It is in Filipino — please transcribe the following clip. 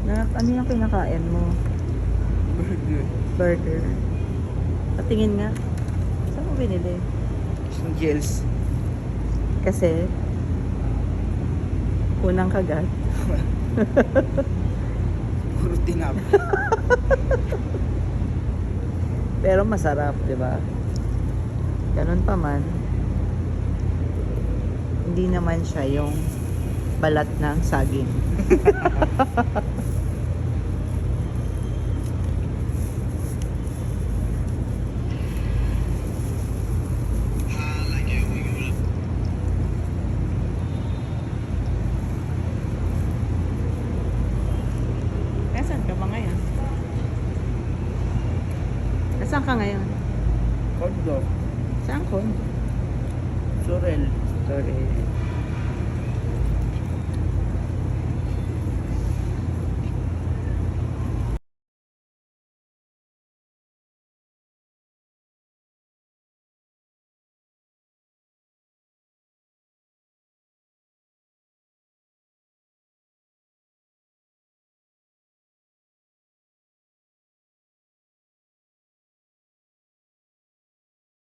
Ano yung kinakain mo? Burger. Burger. Patingin nga. Saan mo binili? Gels. Kasi, unang kagat. Puro tinap. Pero masarap, di ba? Ganun pa man. Hindi naman siya yung balat ng saging. Nasaan ka ba ngayon? Nasaan ka ngayon? Hotdog. Saan ko? Sorel. Sorry.